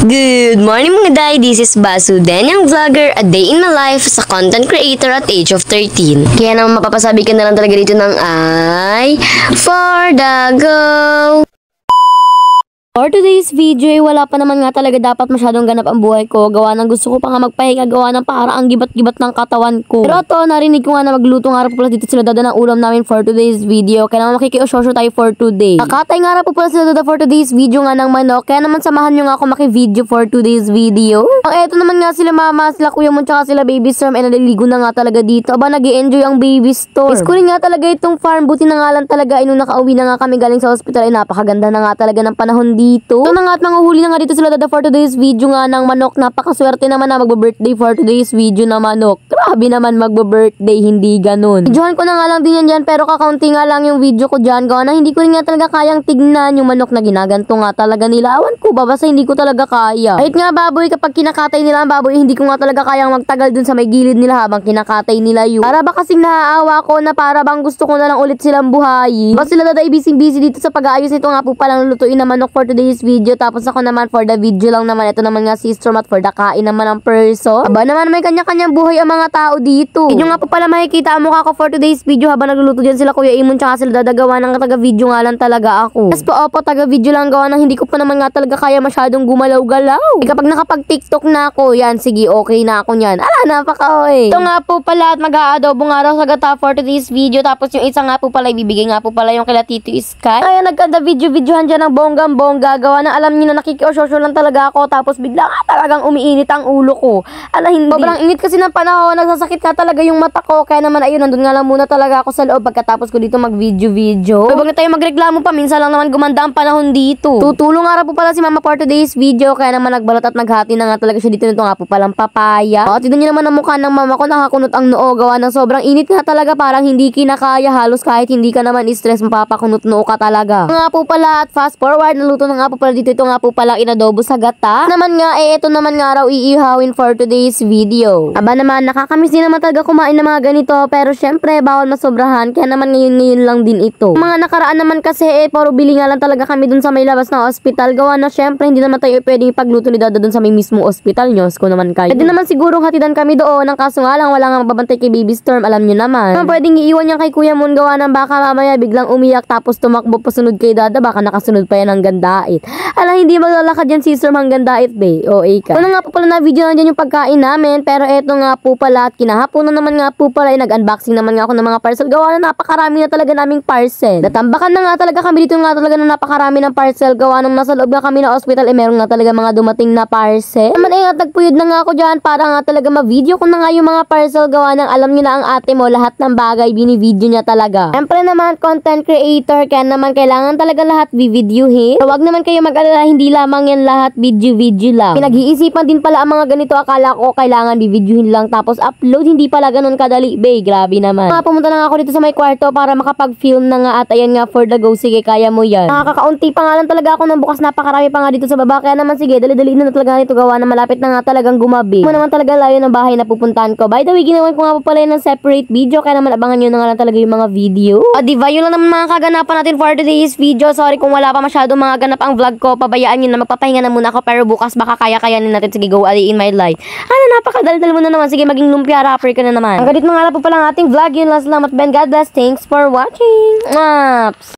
Good morning mga day, this is Basu, Danyang Vlogger, a day in my life sa content creator at age of 13. Kaya naman mapapasabi ka na lang talaga dito ng ay for the go! For today's video, wala pa naman nga talaga dapat masyadong ganap ang buhay ko. Gawa ng gusto ko pa nga magpahinga, gawa ng para ang gibat-gibat ng katawan ko. Pero ito, narinig ko nga na magluto nga rin po pala dito sila dada ng ulam namin for today's video. Kaya naman makikiososyo tayo for today. Nakatay nga rin po pala sila dada for today's video nga ng manok. Kaya naman samahan nyo nga ako maki-video for today's video. Ang eto naman nga sila mama, sila kuya mo, tsaka sila baby storm. Naliligo na nga talaga dito. Aba, nag-i-enjoy ang baby storm. Iskurin nga talaga itong farm. Buti na nga lang talaga. Nung nakauwi na nga kami galing sa hospital, ay napakaganda na nga talaga ng panahon dito. Ito na nga at nanguhuli na nga dito sila dada for today's video nga ng manok. Napakaswerte naman na magbe-birthday for today's video na manok. Grabe naman magbe-birthday, hindi ganun. Videohan ko na nga lang din yan dyan, pero kakaunti nga lang yung video ko dyan. Gawa na hindi ko rin nga talaga kayang tignan yung manok na ginaganto nga talaga nila. Awan ko ba, basta hindi ko talaga kaya. Kahit nga baboy, kapag kinakatay nila ang baboy, hindi ko nga talaga kayang magtagal dun sa may gilid nila habang kinakatay nila yun. Para ba kasing naaawa ko na para bang gusto ko na lang ulit silang buhayin. Basta sila dada busy dito sa pag-aayos nito nga po palang lutuin na manok for today's video. Tapos ako naman for the video lang naman. Ito naman nga si Storm at for the kain naman ang perso. Aba naman may kanya-kanyang buhay ang mga tao dito. Inyo nga po pala makikita ang mukha ko for today's video habang nagluluto dyan sila Kuya Imon tsaka sila dadagawa ng taga-video nga lang talaga ako. Tapos po opo, taga-video lang gawa ng hindi ko pa naman nga talaga kaya masyadong gumalaw-galaw. Kapag nakapag-TikTok na ako, yan sige okay na ako yan. Napaka-oy. Ito nga po pala at mag-aadobo nga raw sa gata for today's video. Tapos yung isa nga po pala ibibigay nga po pala yung kila Tito Sky. Ayan, nagkanda videohan dyan ng bonggang-bongga. Gawa na alam niyo na nakikiososyo lang talaga ako. Tapos bigla nga talagang umiinit ang ulo ko. Hindi. Sobrang init kasi ng panahon. Nagsasakit na talaga yung mata ko. Kaya naman ayun, nandun nga lang muna talaga ako sa loob pagkatapos ko dito mag-video. Huwag na tayo magreklamo pa. Minsan lang naman gumanda ang panahon dito. Tutulong nga po pala si Mama for today's video. Kaya naman nagbalot at naghati na nga talaga siya dito. Nito nga po palang papaya. At tignan niyo naman ang mukha ng mama ko. Nakakunot ang noo. Gawa ng sobrang init nga talaga. Parang hindi kinakaya. Halos kahit hindi ka naman stress, mapapakunot noo ka talaga. Nga po pala at fast forward. Naluto na nga po pala dito. Ito nga po palang inadobo sa gata. Naman nga ito naman nga raw iihawin for today's video. Aba naman, nakakamiss din naman talaga kumain ng mga ganito. Pero syempre, bawal masobrahan. Kaya naman ngayon lang din ito. Mga nakaraan naman kasi puro bili nga lang talaga kami dun sa may labas ng hospital. Gawa na syempre, hindi naman tayo pwedeng ipagluto ni Dada dun sa may mismong hospital. Nyos ko naman kayo. Pwede naman sigurong hatidan kami doon. Ang kaso nga lang, wala nga magbabantay kay Baby Storm. Alam nyo naman. Naman pwedeng iiwan yan kay Kuya Moon. Gawa ng baka mamaya biglang umiyak tapos tumakbo pasunod kay Dada. Baka nakasunod pa yan hanggang dait. Hindi maglalakad yan si Storm hanggang dait, be. O, ka. Ano nga po pala na video na dyan yung pagkain namin. Pero eto nga po pala at kinahaponan naman nga po pala nag-unboxing naman nga ako ng mga parcel. Gawa na napakarami na talaga naming parcel. Natambakan na nga talaga kami dito nga talaga na napakarami ng parcel. Gawa nung nasa loob nga kami na hospital meron nga talaga mga dumating na parcel. Naman nagpuyod na nga ako dyan para nga talaga ma-video ko na nga yung mga parcel. Gawa ng alam niyo na ang ate mo lahat ng bagay bini-video niya talaga. Siyempre naman content creator kaya naman kailangan talaga lahat bi-videohin. So, wag naman kayo mag-alala, hindi lamang yan lahat video lang. Pinag-iisipan din pala ang mga ganito. Akala ko kailangan bi-videohin lang tapos upload. Hindi pala ganun kadali, be. Grabe naman. Pumunta na nga ako dito sa may kwarto para makapag-film na nga at ayan nga for the go. Sige, kaya mo yan. Nakakaunti pa nga lang talaga ako nang bukas napakarami pa nga dito sa baba. Kaya naman sige, dali-dali na talaga nito gawa na malapit na nga talagang gumabi. Mo naman talaga layo ng bahay na pupuntahan ko. By the way, ginawan ko nga po pala ng separate video. Kaya naman abangan nyo na nga lang talaga yung mga video. Diba, yun lang naman mga kaganapan natin for today's video. Sorry kung wala pa masyado mga ganap ang vlog ko. Pabayaan nyo na magpapahinga na muna ako. Pero bukas baka kaya-kayanin natin. Sige, go ali in my life. Napakadaldal mo na naman. Sige, maging lumpia rapper ka na naman. Hanggang dito na nga lang po pala ang ating vlog. Yun lang, salamat Ben. God bless. Thanks for watching.